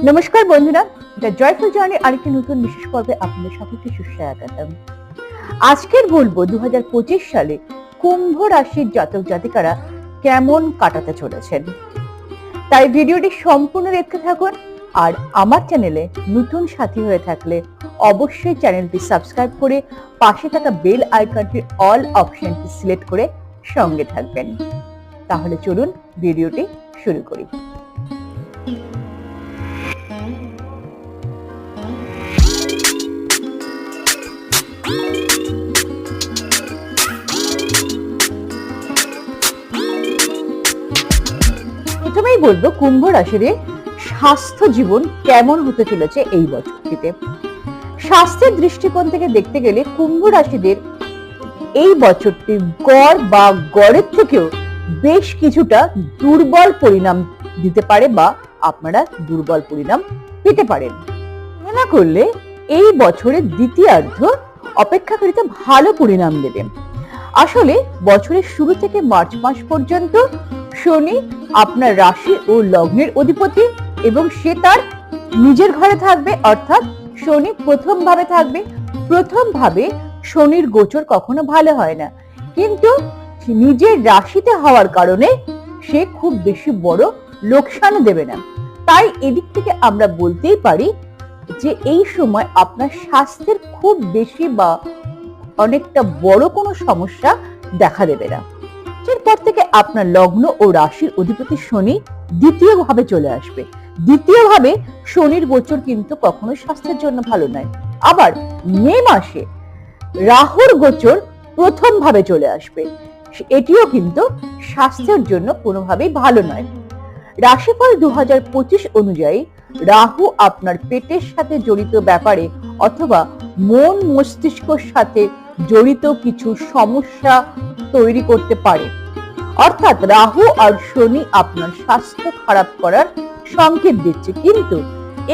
নমস্কার বন্ধুরা, the joyful journey আরেকটি নতুন বিশেষ পর্বে আপনাদের সকলকে সুস্বাগতম। আজকের বলবো 2025 সালে কুম্ভ রাশির জাতক জাতিকারা কেমন কাটাতে চলেছেন। তাই ভিডিওটি সম্পূর্ণ দেখতে থাকুন। আর আমার চ্যানেলে নতুন সাথী হয়ে থাকলে অবশ্যই চ্যানেলটি সাবস্ক্রাইব করে পাশে থাকা বেল আইকনটির অল অপশনটি সিলেক্ট করে সঙ্গে থাকবেন। তাহলে চলুন ভিডিওটি শুরু করি। প্রথমেই বলবো কুম্ভ রাশির স্বাস্থ্য জীবন কেমন হতে চলেছে এই বছরটিতে। স্বাস্থ্যের দৃষ্টিকোণ থেকে দেখতে গেলে কুম্ভ রাশিদের এই বছরটি গড় বা গড়ের থেকেও বেশ কিছুটা দুর্বল পরিণাম দিতে পারে বা আপনারা দুর্বল পরিণাম পেতে পারেন। মনে করলে এই বছরের দ্বিতীয়ার্ধ অপেক্ষাকৃত ভালো পরিণাম দেবে। আসলে বছরের শুরু থেকে মার্চ মাস পর্যন্ত শনি আপনার রাশি ও লগ্নের অধিপতি এবং সে তার নিজের ঘরে থাকবে, অর্থাৎ শনি প্রথম ভাবে থাকবে। প্রথম ভাবে শনির গোচর কখনো ভালো হয় না, কিন্তু নিজের রাশিতে হওয়ার কারণে সে খুব বেশি বড় লোকসান দেবে না। তাই এদিক থেকে আমরা বলতেই পারি যে এই সময় আপনার স্বাস্থ্যের খুব বেশি বা অনেকটা বড় কোনো সমস্যা দেখা দেবে না। এরপর থেকে আপনার লগ্ন ও রাশির অধিপতি শনি দ্বিতীয় ভাবে চলে আসবে। দ্বিতীয় ভাবে শনির গোচর কিন্তু কখনো স্বাস্থ্যের জন্য ভালো নয়। আবার মে মাসে রাহুর গোচর প্রথম ভাবে চলে আসবে, এটিও কিন্তু স্বাস্থ্যের জন্য কোনোভাবেই ভালো নয়। রাশিফল 2025 অনুযায়ী রাহু আপনার পেটের সাথে জড়িত ব্যাপারে অথবা মন মস্তিষ্কের সাথে জড়িত কিছু সমস্যা তৈরি করতে পারে। অর্থাৎ রাহু আর শনি আপনার স্বাস্থ্য খারাপ করার সংকেত দিচ্ছে। কিন্তু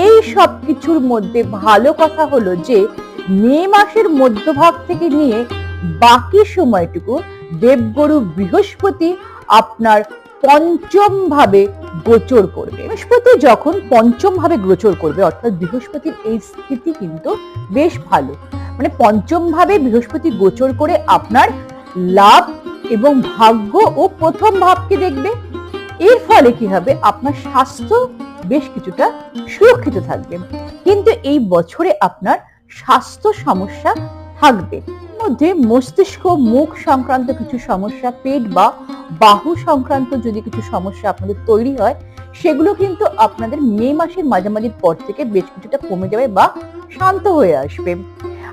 এই সব কিছুর মধ্যে ভালো কথা হলো যে মে মাসের মধ্যভাগ থেকে নিয়ে বাকি সময়টুকু দেবগুরু বৃহস্পতি আপনার পঞ্চম ভাবে গোচর করবে। বৃহস্পতি যখন পঞ্চম ভাবে গোচর করবে, অর্থাৎ বৃহস্পতির এই স্থিতি কিন্তু বেশ ভালো। মানে পঞ্চম ভাবে বৃহস্পতি গোচর করে আপনার লাভ এবং ভাগ্য ও প্রথম ভাবকে দেখবে। এর ফলে কি হবে, আপনার স্বাস্থ্য বেশ কিছুটা সুরক্ষিত থাকবে। কিন্তু এই বছরে আপনার স্বাস্থ্য সমস্যা থাকবে। মধ্যে মস্তিষ্ক মুখ সংক্রান্ত কিছু সমস্যা, পেট বা বাহু সংক্রান্ত যদি কিছু সমস্যা আপনাদের তৈরি হয়, সেগুলো কিন্তু আপনাদের মে মাসের মাঝামাঝির পর থেকে বেশ কিছুটা কমে যাবে বা শান্ত হয়ে আসবে।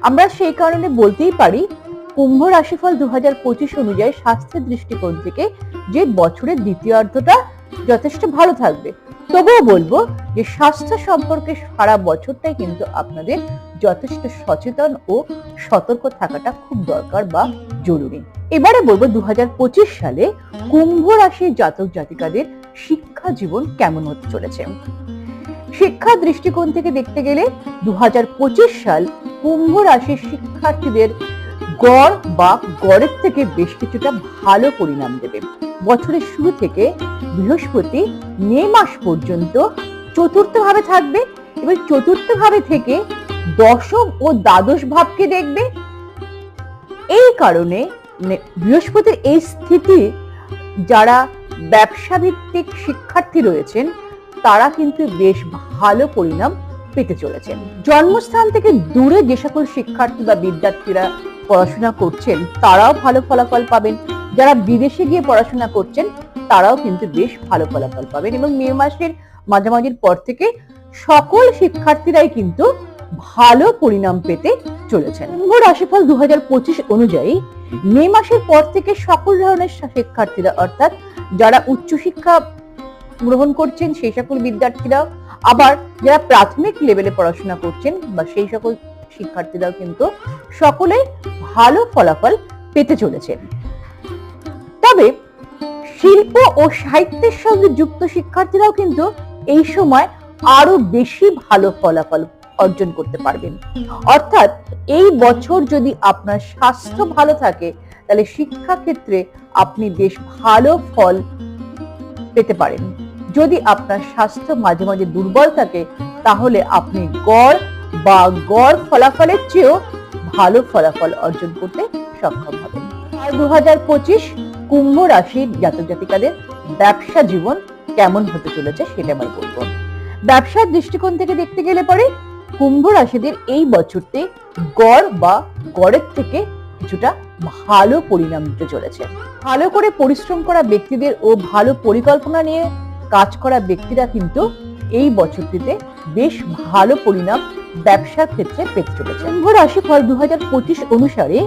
আমরা সেই কারণে বলতেই পারি কুম্ভ রাশিফল 2025 অনুযায়ী স্বাস্থ্যের দৃষ্টিকোণ থেকে যে বছরের দ্বিতীয়ার্ধটা যথেষ্ট ভালো থাকবে। তবুও বলবো যে স্বাস্থ্য সম্পর্কে সারা বছরটাই কিন্তু আপনাদের যথেষ্ট সচেতন ও সতর্ক থাকাটা খুব দরকার বা জরুরি। এবারে বলবো 2025 সালে কুম্ভ রাশির জাতক জাতিকাদের শিক্ষা জীবন কেমন হতে চলেছে। শিক্ষা দৃষ্টিকোণ থেকে দেখতে গেলে 2025 সাল কুম্ভ রাশির শিক্ষার্থীদের গড় বা গড়ের থেকে বেশ কিছুটা ভালো পরিণাম দেবে। বছরের শুরু থেকে বৃহস্পতি মে মাস পর্যন্ত চতুর্থ ভাবে থাকবে এবং চতুর্থ ভাবে থেকে দশম ও দ্বাদশ ভাবকে দেখবে। এই কারণে বৃহস্পতির এই স্থিতি যারা ব্যবসা ভিত্তিক শিক্ষার্থী রয়েছেন তারা কিন্তু বেশ ভালো পরিণাম পেতে চলেছেন। জন্মস্থান থেকে দূরে যে সকল শিক্ষার্থী বা বিদ্যার্থীরা পড়াশোনা করছেন তারাও ভালো ফলাফল পাবেন। যারা বিদেশে গিয়ে পড়াশোনা করছেন তারাও কিন্তু বেশ ভালো ফলাফল পাবেন এবং মে মাসের মাঝামাঝির পর থেকে সকল শিক্ষার্থীরাই কিন্তু ভালো পরিণাম পেতে চলেছেন। কুম্ভ রাশিফল 2025 অনুযায়ী মে মাসের পর থেকে সকল ধরনের শিক্ষার্থীরা, অর্থাৎ যারা উচ্চশিক্ষা গ্রহণ করছেন সেই সকল বিদ্যার্থীরা, আবার যারা প্রাথমিক লেভেলে পড়াশোনা করছেন বা সেই সকল শিক্ষার্থীরাও কিন্তু সকলে ভালো ফলাফল পেতে চলেছেন। তবে শিল্প ও সাহিত্যের সঙ্গে যুক্ত শিক্ষার্থীরাও কিন্তু এই সময় আরো বেশি ভালো ফলাফল অর্জন করতে পারবেন। অর্থাৎ এই বছর যদি আপনার স্বাস্থ্য ভালো থাকে তাহলে শিক্ষা ক্ষেত্রে আপনি বেশ ভালো ফল পেতে পারেন। যদি আপনার স্বাস্থ্য মাঝে মাঝে দুর্বল থাকে তাহলে আপনি গড় বা গড় ফলাফলের চেয়েও ভালো ফলাফল অর্জন করতে সক্ষম হবেন। 2025 কুম্ভ রাশির জাতক জাতিকাদের ব্যবসা জীবন কেমন হতে চলেছে সেটা আমরা বলবো। ব্যবসার দৃষ্টিকোণ থেকে দেখতে গেলে পরে কুম্ভ রাশিদের এই বছরটি গড় বা গড়ের থেকে কিছুটা ভালো পরিণাম দিতে চলেছে। ভালো করে পরিশ্রম করা ব্যক্তিদের ও ভালো পরিকল্পনা নিয়ে কাজ করা ব্যক্তিরা কিন্তু এই বছরটিতে বেশ ভালো পরিণাম ব্যবসার ক্ষেত্রে পেতে চলেছে। কুম্ভ রাশিফল 2025 অনুসারে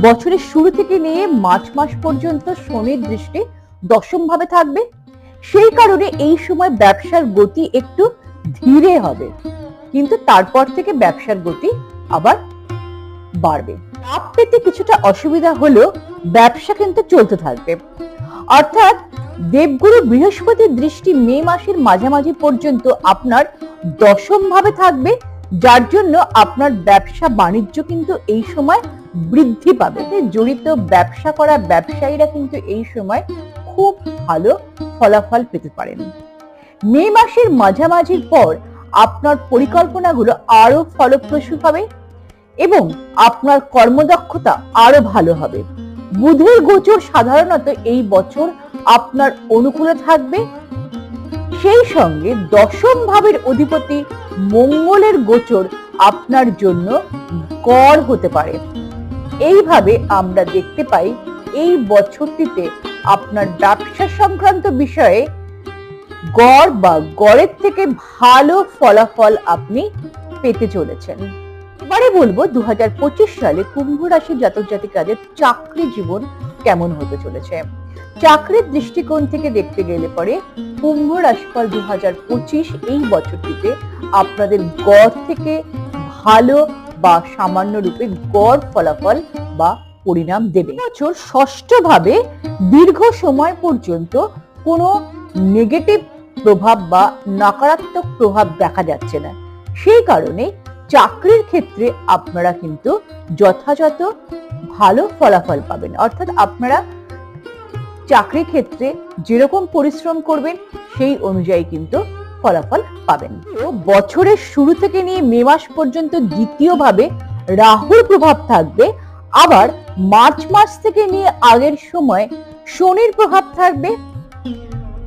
বছরের শুরু থেকে নিয়ে মার্চ মাস পর্যন্ত শনির দৃষ্টি দশম ভাবে থাকবে। সেই কারণে এই সময় ব্যবসার গতি একটু ধীরে হবে, কিন্তু তারপর থেকে ব্যবসার গতি আবার বাড়বে। লাভ পেতে কিছুটা অসুবিধা হলেও ব্যবসা কিন্তু চলতে থাকবে। অর্থাৎ দেবগুরু বৃহস্পতির দৃষ্টি মে মাসের মাঝামাঝি পর্যন্ত আপনার দশম ভাবে থাকবে, যার জন্য আপনার ব্যবসা বাণিজ্য কিন্তু এই সময় বৃদ্ধি পাবে। জড়িত ব্যবসা করা ব্যবসায়ীরা কিন্তু এই সময় খুব ভালো ফলাফল পেতে পারেন। মে মাসের মাঝামাঝির পর আপনার পরিকল্পনাগুলো আরো ফলপ্রসূ হবে এবং আপনার কর্মদক্ষতা আরো ভালো হবে। বুধের গোচর সাধারণত এই বছর আপনার অনুকূলে থাকবে। সেই সঙ্গে দশম ভাবের অধিপতি মঙ্গলের গোচর আপনার জন্য গড় হতে পারে। এইভাবে আমরা দেখতে পাই এই বছরটিতে আপনার ব্যবসা সংক্রান্ত বিষয়ে গড় বা গড়ের থেকে ভালো ফলাফল আপনি পেতে চলেছেন। এবারে বলবো 2025 সালে কুম্ভ রাশির জাতক জাতিকাদের চাকরি জীবন কেমন হতে চলেছে। চাকরির দৃষ্টিকোণ থেকে দেখতে গেলে পরে কুম্ভ রাশিফল 2025 এই বছরটিতে আপনাদের গড় থেকে ভালো বা সামান্য রূপে গড় ফলাফল বা পরিণাম দেবে। বছর ষষ্ঠ ভাবে দীর্ঘ সময় পর্যন্ত কোনো নেগেটিভ প্রভাব বা নকারাত্মক প্রভাব দেখা যাচ্ছে না। সেই কারণে চাকরির ক্ষেত্রে আপনারা কিন্তু যথাযথ ভালো ফলাফল পাবেন। অর্থাৎ আপনারা চাকরির ক্ষেত্রে যেরকম পরিশ্রম করবেন সেই অনুযায়ী কিন্তু ফলাফল পাবেন। বছরের শুরু থেকে নিয়ে মে মাস পর্যন্ত দ্বিতীয়ভাবে রাহুর প্রভাব থাকবে। আবার মার্চ মাস থেকে নিয়ে আগের সময় শনির প্রভাব থাকবে।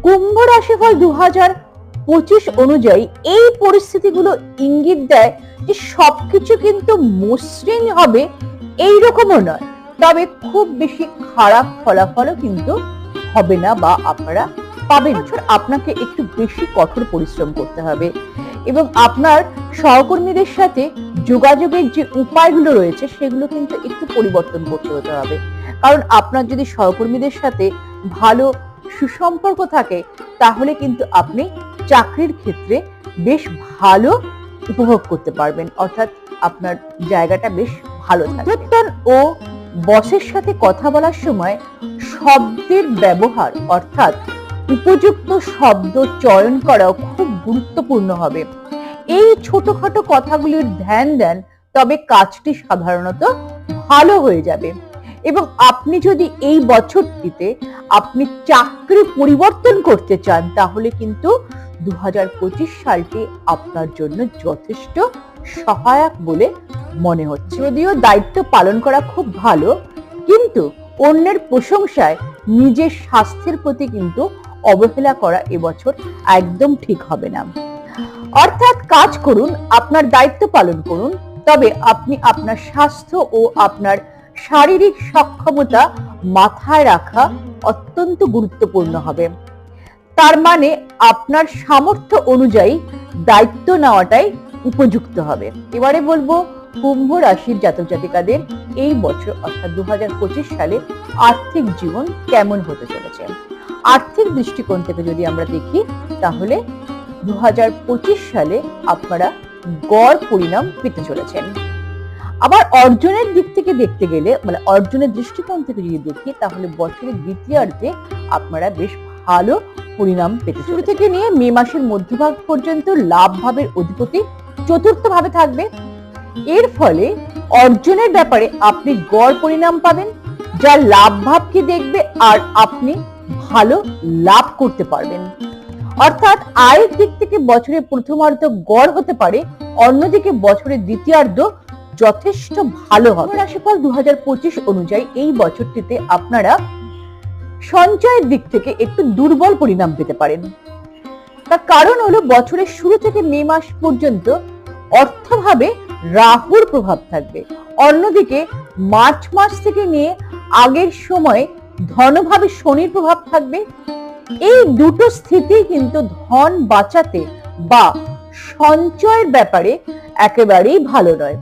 কুম্ভ রাশিফল 2025 অনুযায়ী এই পরিস্থিতিগুলো ইঙ্গিত দেয় যে সবকিছু কিন্তু মসৃণ হবে এইরকমও নয়, তবে খুব বেশি খারাপ ফলাফলও কিন্তু হবে না বা আপনারা পাবেন। আপনাকে একটু বেশি কঠোর পরিশ্রম করতে হবে এবং আপনার সহকর্মীদের সাথে যোগাযোগের যে উপায়গুলো রয়েছে সেগুলো কিন্তু একটু পরিবর্তন করতে হতে হবে। কারণ আপনার যদি সহকর্মীদের সাথে ভালো সুসম্পর্ক থাকে তাহলে কিন্তু আপনি চাকরির ক্ষেত্রে বেশ ভালো উপভোগ করতে পারবেন। অর্থাৎ আপনার জায়গাটা বেশ ভালো থাকবে। ও বসের সাথে কথা বলার সময় শব্দের ব্যবহার অর্থাৎ উপযুক্ত শব্দ চয়ন করাও খুব গুরুত্বপূর্ণ হবে। এই ছোটখাটো কথাগুলির ধ্যান দেন, তবে কাজটি সাধারণত ভালো হয়ে যাবে। এবং আপনি যদি এই বছরটিতে আপনি চাকরি পরিবর্তন করতে চান তাহলে কিন্তু 2025 সালটি আপনার জন্য যথেষ্ট সহায়ক বলে মনে হচ্ছে। যদিও দায়িত্ব পালন করা খুব ভালো, কিন্তু অন্যের প্রশংসায় নিজের স্বাস্থ্যের প্রতি কিন্তু অবহেলা করা এবছর একদম ঠিক হবে না। অর্থাৎ কাজ করুন, আপনার দায়িত্ব পালন করুন, তবে আপনি আপনার স্বাস্থ্য ও আপনার শারীরিক সক্ষমতা মাথায় রাখা অত্যন্ত গুরুত্বপূর্ণ হবে। তার মানে আপনার সামর্থ্য অনুযায়ী দায়িত্ব নেওয়াটাই উপযুক্ত হবে। এবারে বলবো কুম্ভ রাশির জাতক জাতিকাদের এই বছর অর্থাৎ 2025 সালে আর্থিক জীবন কেমন হতে চলেছে। আর্থিক দৃষ্টিকোণ থেকে যদি আমরা দেখি তাহলে 2025 সালে আপনারা গড় পরিণাম পেতে চলেছেন। আবার অর্জনের দিক থেকে দেখতে গেলে মানে অর্জনের দৃষ্টিকোণ থেকে যদি দেখি তাহলে বছরের দ্বিতীয়ার্ধে আপনারা বেশ ভালো পরিণাম পেতে শুরু থেকে নিয়ে মে মাসের মধ্যভাগ পর্যন্ত লাভ ভাবের অধিপতি চতুর্থ ভাবে থাকবে। এর ফলে অর্জনের ব্যাপারে আপনি গড় পরিণাম পাবেন, যা লাভ ভাবকে দেখবে আর আপনি ভালো লাভ করতে পারবেন। অর্থাৎ আয়ের দিক থেকে বছরের প্রথমার্ধ গড় হতে পারে, অন্যদিকে বছরের দ্বিতীয়ার্ধ যথেষ্ট ভালো হবে। রাশিফল 2025 অনুযায়ী এই বছরটিতে আপনারা সঞ্চয়ের দিক থেকে একটু দুর্বল পরিণাম পেতে পারেন। তার কারণ হলো বছরের শুরু থেকে মে মাস পর্যন্ত অর্থভাবে রাহুর প্রভাব থাকবে, অন্যদিকে মার্চ মাস থেকে নিয়ে আগের সময় ধনভাবে শনির প্রভাব থাকবে। এই দুটো স্থিতি কিন্তু ধন বাঁচাতে বা সঞ্চয়ের ব্যাপারে একেবারেই ভালো নয়।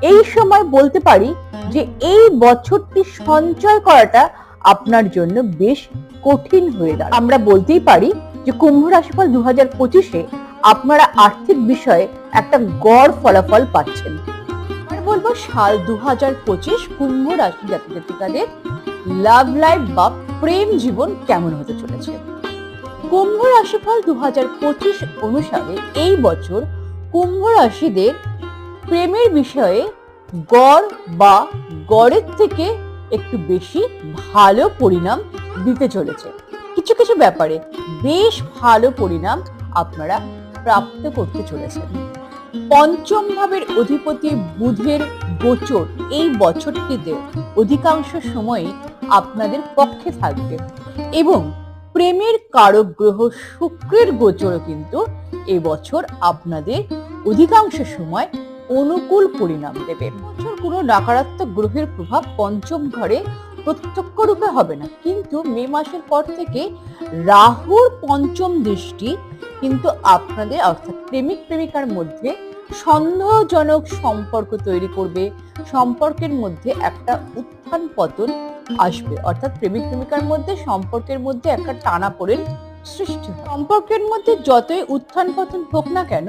এই সময় বলতে পারি যে এই বছরটি সঞ্চয় করাটা আপনার জন্য বেশ কঠিন হয়ে দাঁড়ায়। আমরা বলতেই পারি যে কুম্ভ রাশিফল 2025-এ আপনারা আর্থিক বিষয়ে একটা গড় ফলাফল পাচ্ছেন। আর বলবো সাল 2025 কুম্ভ রাশি জাতক জাতিকাদের লাভ লাইফ বা প্রেম জীবন কেমন হতে চলেছে। কুম্ভ রাশিফল 2025 অনুসারে এই বছর কুম্ভ রাশিদের প্রেমের বিষয়ে গড় বা গড়ের থেকে একটু বেশি ভালো পরিণাম দিতে চলেছে। কিছু কিছু ব্যাপারে বেশ ভালো পরিণাম আপনারা প্রাপ্ত করতে চলেছেন। পঞ্চম ভাবের অধিপতি বুধের গোচর এই বছরটিতে অধিকাংশ সময় আপনাদের পক্ষে থাকবে এবং প্রেমের কারক গ্রহ শুক্রের গোচরও কিন্তু এবছর আপনাদের অধিকাংশ সময় অনুকূল পরিণাম দেবে। বছর কোনো নকারাত্মক গ্রহের প্রভাব পঞ্চম ঘরে প্রত্যক্ষ রূপে হবে না, কিন্তু মে মাসের পর থেকে রাহুর পঞ্চম দৃষ্টি কিন্তু আপনাদের অর্থাৎ প্রেমিক প্রেমিকার মধ্যে সন্দেহজনক সম্পর্ক তৈরি করবে। সম্পর্কের মধ্যে একটা উত্থান পতন আসবে, অর্থাৎ প্রেমিক প্রেমিকার মধ্যে সম্পর্কের মধ্যে একটা টানাপোড়েন সৃষ্টি হয়। সম্পর্কের মধ্যে যতই উত্থান পতন হোক না কেন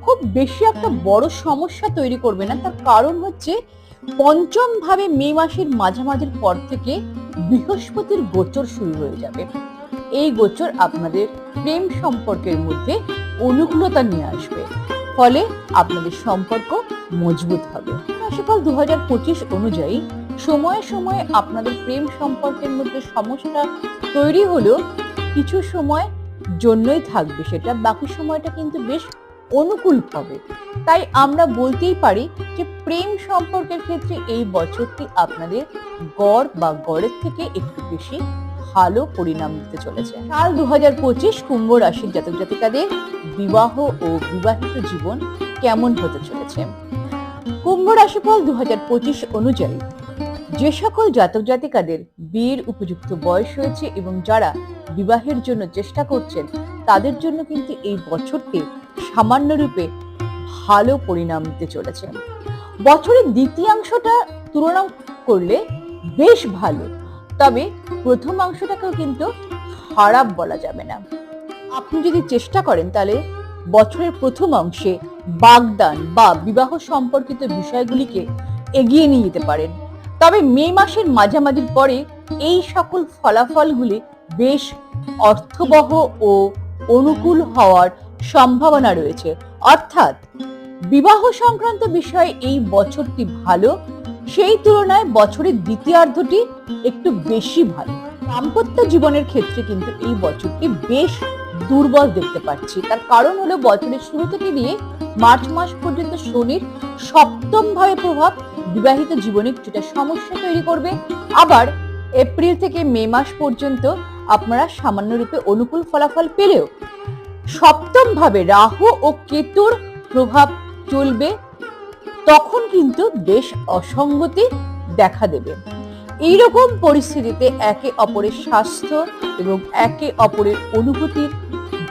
খুব বেশি একটা বড় সমস্যা তৈরি করবে না। তার কারণ হচ্ছে পঞ্চম ভাবে মে মাসের মাঝামাঝির পর থেকে বৃহস্পতির গোচর শুরু হয়ে যাবে। এই গোচর আপনাদের প্রেম সম্পর্কের মধ্যে অনুকূলতা নিয়ে আসবে, ফলে আপনাদের সম্পর্ক মজবুত হবে। রাশিফল 2025 অনুযায়ী সময়ে সময়ে আপনাদের প্রেম সম্পর্কের মধ্যে সমস্যা তৈরি হলেও কিছু সময় জন্যই থাকবে, সেটা বাকি সময়টা কিন্তু বেশ অনুকূল হবে। তাই আমরা বলতেই পারি যে প্রেম সম্পর্কের ক্ষেত্রে এই বছরটি আপনাদের গড় বা গড়ের থেকে একটু বেশি ভালো পরিণাম দিতে চলেছে। সাল 2025 কুম্ভ রাশির জাতক জাতিকাদের বিবাহ ও বিবাহিত জীবন কেমন হতে চলেছে। কুম্ভ রাশিফল 2025 অনুযায়ী যে সকল জাতক জাতিকাদের বিয়ের উপযুক্ত বয়স হয়েছে এবং যারা বিবাহের জন্য চেষ্টা করছেন তাদের জন্য কিন্তু এই বছরটি সামান্য রূপে ভালো পরিণাম দিতে চলেছে। বছরের দ্বিতীয়াংশটা তুলনা করলে বেশ ভালো, তবে প্রথমাংশটাকেও কিন্তু খারাপ বলা যাবে না। আপনি যদি চেষ্টা করেন তাহলে বছরের প্রথম অংশে বাগদান বা বিবাহ সম্পর্কিত বিষয়গুলিকে এগিয়ে নিয়ে যেতে পারেন, তবে মে মাসের মাঝামাঝির পরে এই সকল ফলাফলগুলি বেশ অর্থবহ ও অনুকূল হওয়ার সম্ভাবনা রয়েছে। অর্থাৎ বিবাহ সংক্রান্ত বিষয়ে এই বছরটি ভালো, সেই তুলনায় বছরের দ্বিতীয়ার্ধটি একটু বেশি ভালো। দাম্পত্য জীবনের ক্ষেত্রে কিন্তু এই বছরটি বেশ দুর্বল দেখতে পাচ্ছি। তার কারণ হলো বছরের শুরু থেকে নিয়ে মার্চ মাস পর্যন্ত শনির সপ্তম ভাবে প্রভাব বিবাহিত জীবনে কিছুটা সমস্যা তৈরি করবে। আবার এপ্রিল থেকে মে মাস পর্যন্ত আপনারা সামান্য রূপে অনুকূল ফলাফল পেলেও সপ্তম ভাবে রাহু ও কেতুর প্রভাব চলবে, তখন কিন্তু বেশ অসঙ্গতি দেখা দেবে। এইরকম পরিস্থিতিতে একে অপরের স্বাস্থ্য এবং একে অপরের অনুভূতির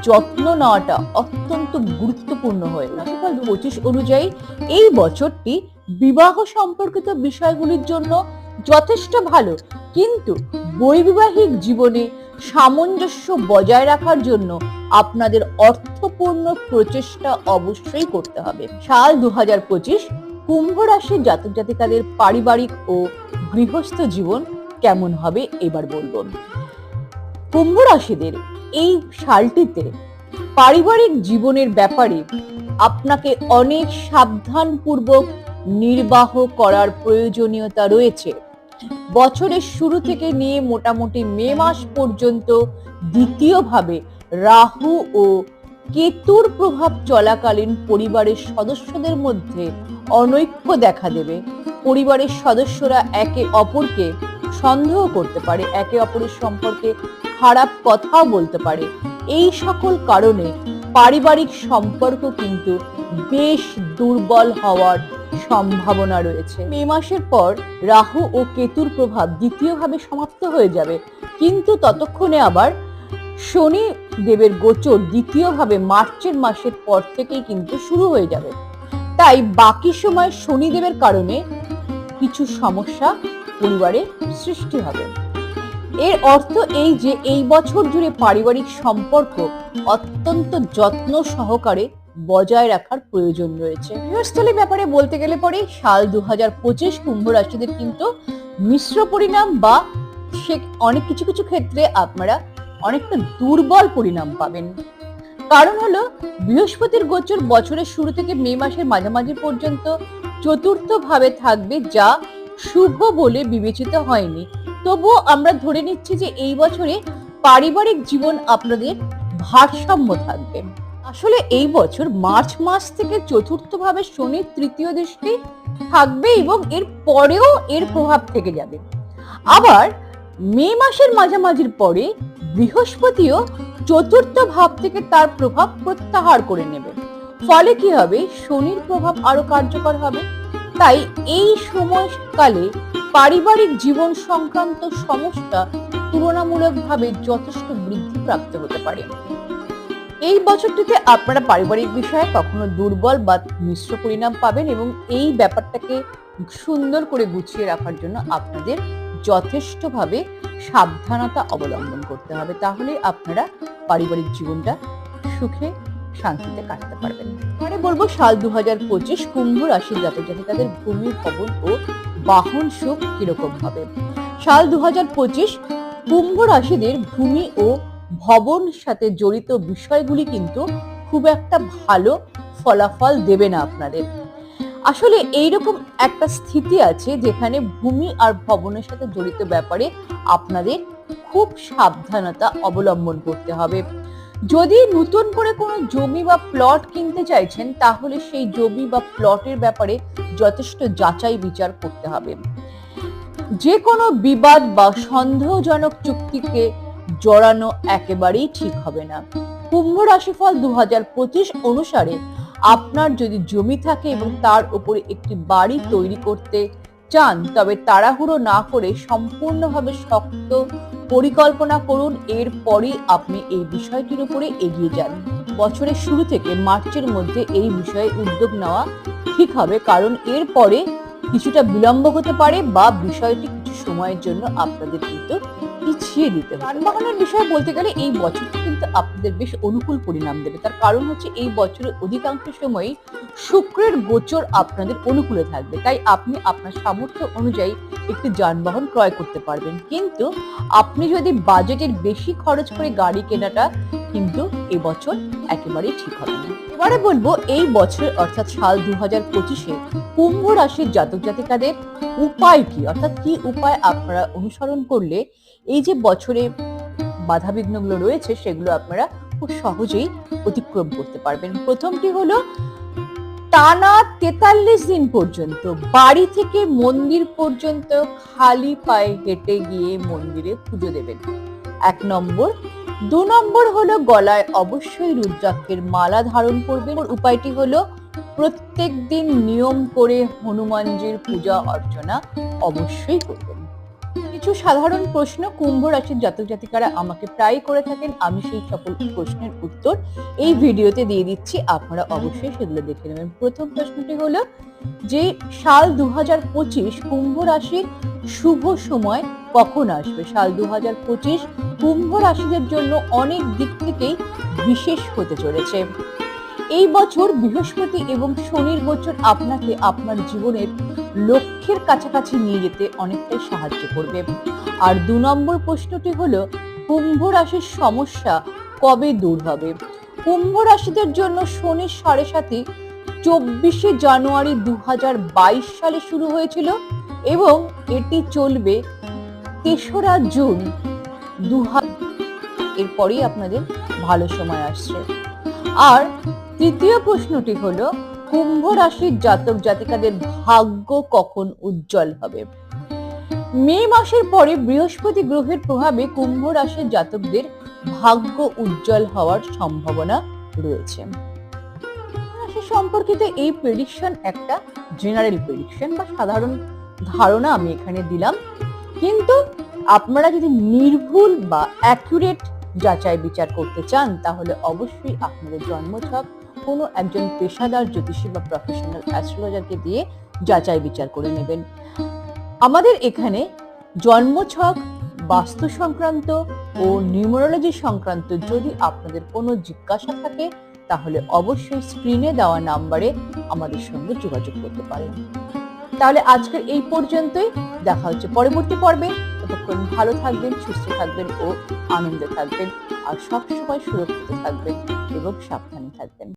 যত্ন নেওয়াটা অত্যন্ত গুরুত্বপূর্ণ হয়ে ওঠে। 2025 অনুযায়ী এই বছরটি বিবাহ সম্পর্কিত বিষয়গুলির জন্য যথেষ্ট ভালো, কিন্তু বৈবাহিক জীবনে সামঞ্জস্য বজায় রাখার জন্য আপনাদের অর্থপূর্ণ প্রচেষ্টা অবশ্যই করতে হবে। সাল 2025 কুম্ভ রাশির জাতক জাতিকাদের পারিবারিক ও গৃহস্থ জীবন কেমন হবে এবার বলবো। কুম্ভ রাশিদের এই সালটিতে পারিবারিক জীবনের ব্যাপারে আপনাকে অনেক সাবধানপূর্বক নির্বাহ করার প্রয়োজনীয়তা রয়েছে। বছরের শুরু থেকে নিয়ে মোটামুটি মে মাস পর্যন্ত দ্বিতীয়ভাবে রাহু ও কেতুর প্রভাব চলাকালীন পরিবারের সদস্যদের মধ্যে অনৈক্য দেখা দেবে। পরিবারের সদস্যরা একে অপরকে সন্দেহ করতে পারে, একে অপরের সম্পর্কে খারাপ কথাও বলতে পারে। এই সকল কারণে পারিবারিক সম্পর্ক কিন্তু বেশ দুর্বল হওয়ার সম্ভাবনা রয়েছে। মে মাসের পর রাহু ও কেতুর প্রভাব দ্বিতীয়ভাবে সমাপ্ত হয়ে যাবে, কিন্তু ততক্ষণে আবার শনি দেবের গোচর দ্বিতীয়ভাবে মার্চের মাসের পর থেকেই কিন্তু শুরু হয়ে যাবে। তাই বাকি সময় শনিদেবের কারণে কিছু সমস্যা পরিবারে সৃষ্টি হবে। এর অর্থ এই যে এই বছর জুড়ে পারিবারিক সম্পর্ক অত্যন্ত যত্ন সহকারে বজায় রাখার প্রয়োজন রয়েছে। গৃহস্থলী ব্যাপারে বলতে গেলে পরে সাল 2025 কুম্ভ রাশিদের কিন্তু মিশ্র পরিণাম বা সে অনেক কিছু কিছু ক্ষেত্রে আপনারা অনেকটা দুর্বল পরিণাম পাবেন। কারণ হলো বৃহস্পতির গোচর বছরের শুরু থেকে মে মাসের মাঝামাঝি পর্যন্ত চতুর্থ ভাবে থাকবে, যা শুভ বলে বিবেচিত হয়নি। তবুও আমরা ধরে নিচ্ছি যে এই বছরে পারিবারিক জীবন আপনাদের ভারসাম্য থাকবে। আসলে এই বছর মার্চ মাস থেকে চতুর্থ ভাবে শনির তৃতীয় দৃষ্টি থাকবে এবং এর পরেও এর প্রভাব থেকে যাবে। আবার মে মাসের মাঝামাঝির পরে বৃহস্পতিও চতুর্থ ভাব থেকে তার প্রভাব প্রত্যাহার করে নেবে। ফলে কি হবে, শনির প্রভাব আরো কার্যকর হবে। তাই এই সময়কালে পারিবারিক জীবন সংক্রান্ত সমস্যা তুলনামূলকভাবে যথেষ্ট বৃদ্ধি প্রাপ্ত হতে পারে। এই বছরটিতে আপনারা পারিবারিক বিষয়ে কখনো দুর্বল বা মিশ্র পরিণাম পাবেন এবং এই ব্যাপারটাকে সুন্দর করে গুছিয়ে রাখার জন্য আপনাদের যথেষ্টভাবে সাবধানতা অবলম্বন করতে হবে। তাহলে আপনারা পারিবারিক জীবনটা সুখে শান্তিতে কাটাতে পারবেন। পরে বলবো সাল 2025 কুম্ভ রাশির জাতক জাতিকাদের ভূমি, ভবন ও বাহন সুখ কিরকম হবে। সাল 2025 কুম্ভ রাশিদের ভূমি ও ভবন সাথে জড়িত বিষয়গুলি কিন্তু খুব একটা ভালো ফলাফল দেবে না আপনাদের। আসলে এইরকম একটা স্থিতি আছে যেখানে ভূমি আর ভবনের সাথে জড়িত ব্যাপারে আপনাদের খুব সাবধানতা অবলম্বন করতে হবে। যদি নতুন করে কোনো জমি বা প্লট কিনতে চাইছেন, তাহলে সেই জমি বা প্লটের ব্যাপারে যথেষ্ট যাচাই বিচার করতে হবে। যে কোনো বিবাদ বা সন্দেহজনক চুক্তিকে জড়ানো একেবারেই ঠিক হবে না। কুম্ভ রাশিফল 2025 অনুসারে আপনার যদি জমি থাকে এবং তার উপরে একটি বাড়ি তৈরি করতে চান, তবে তাড়াহুড়ো না করে সম্পূর্ণভাবে শক্ত পরিকল্পনা করুন। এরপরই আপনি এই বিষয়টির উপরে এগিয়ে যান। বছরের শুরু থেকে মার্চের মধ্যে এই বিষয়ে উদ্যোগ নেওয়া ঠিক হবে, কারণ এরপরে কিছুটা বিলম্ব হতে পারে বা বিষয়টি কিছু সময়ের জন্য আপনাদের কিন্তু পিছিয়ে দিতে হবে। যানবাহনের বিষয়ে বলতে গেলে এই বছরটি কিন্তু আপনাদের বেশ অনুকূল পরিণাম দেবে। তার কারণ হচ্ছে এই বছরের অধিকাংশ সময়ই শুক্রের গোচর আপনাদের অনুকূলে থাকবে, তাই আপনি আপনার সামর্থ্য অনুযায়ী একটি যানবাহন ক্রয় করতে পারবেন। কিন্তু আপনি যদি বাজেটের বেশি খরচ করে গাড়ি কেনাটা কিন্তু এবছর একেবারেই ঠিক হবে না। এবারে বলবো এই বছর অর্থাৎ সাল 2025 কুম্ভ রাশির জাতক জাতিকাদের উপায় কি, অর্থাৎ কি উপায় আপনারা অনুসরণ করলে এই যে বছরে বাধা বিঘ্নগুলো রয়েছে সেগুলো আপনারা খুব সহজেই অতিক্রম করতে পারবেন। প্রথমটি হলো টানা 43 দিন পর্যন্ত বাড়ি থেকে মন্দির পর্যন্ত খালি পায়ে হেঁটে গিয়ে মন্দিরে পুজো দেবেন, 1 নম্বর। 2 নম্বর হলো গলায় অবশ্যই রুদ্রাক্ষের মালা ধারণ করবেন। উপায়টি হলো প্রত্যেক দিন নিয়ম করে হনুমানজির পূজা অর্চনা অবশ্যই করবেন। কিছু সাধারণ প্রশ্ন কুম্ভ রাশির জাতক জাতিকারা আমাকে প্রায় করে থাকেন, আমি সেই সকল প্রশ্নের উত্তর এই ভিডিওতে দিয়ে দিচ্ছি, আপনারা অবশ্যই সেগুলো দেখে নেবেন। প্রথম প্রশ্নটি হলো যে সাল 2025 কুম্ভ রাশির শুভ সময় কখন আসবে। সাল 2025 কুম্ভ রাশিদের জন্য অনেক দিক থেকেই বিশেষ হতে চলেছে। এই বছর বৃহস্পতি এবং শনির গোচর আপনাকে আপনার জীবনের লক্ষ্যের কাছাকাছি নিয়ে যেতে অনেকটাই সাহায্য করবে। আর 2 নম্বর প্রশ্নটি হলো কুম্ভ রাশির সমস্যা কবে দূর হবে। কুম্ভ রাশিদের জন্য শনির 7.5 24 জানুয়ারি 2022 সালে শুরু হয়েছিল এবং এটি চলবে 3রা জুন 2000। এরপরেই আপনাদের ভালো সময় আসছে। আর তৃতীয় প্রশ্নটি হলো, কুম্ভ রাশির জাতক জাতিকাদের ভাগ্য কখন উজ্জ্বল হবে? মে মাসের পরে বৃহস্পতি গ্রহের প্রভাবে কুম্ভ রাশির জাতকদের ভাগ্য উজ্জ্বল হওয়ার সম্ভাবনা রয়েছে। রাশি সম্পর্কিত এই প্রেডিকশন একটা জেনারেল প্রেডিকশন বা সাধারণ ধারণা আমি এখানে দিলাম, কিন্তু আপনারা যদি নির্ভুল বা অ্যাকুরেট যাচাই বিচার করতে চান তাহলে অবশ্যই আপনাদের জন্মছক কোনো একজন পেশাদার জ্যোতিষী বা প্রফেশনাল অ্যাস্ট্রোলজারকে দিয়ে যাচাই বিচার করে নেবেন। আমাদের এখানে জন্মছক, বাস্তু সংক্রান্ত ও নিউমারোলজি সংক্রান্ত যদি আপনাদের কোনো জিজ্ঞাসা থাকে তাহলে অবশ্যই স্ক্রিনে দেওয়া নাম্বারে আমাদের সঙ্গে যোগাযোগ করতে পারেন। তাহলে আজকের এই পর্যন্তই, দেখা হচ্ছে পরবর্তী পর্বে। ততক্ষণ ভালো থাকবেন, সুস্থ থাকবেন ও আনন্দে থাকবেন, আর সবসময় সুরক্ষিত থাকবেন এবং সাবধানে থাকবেন।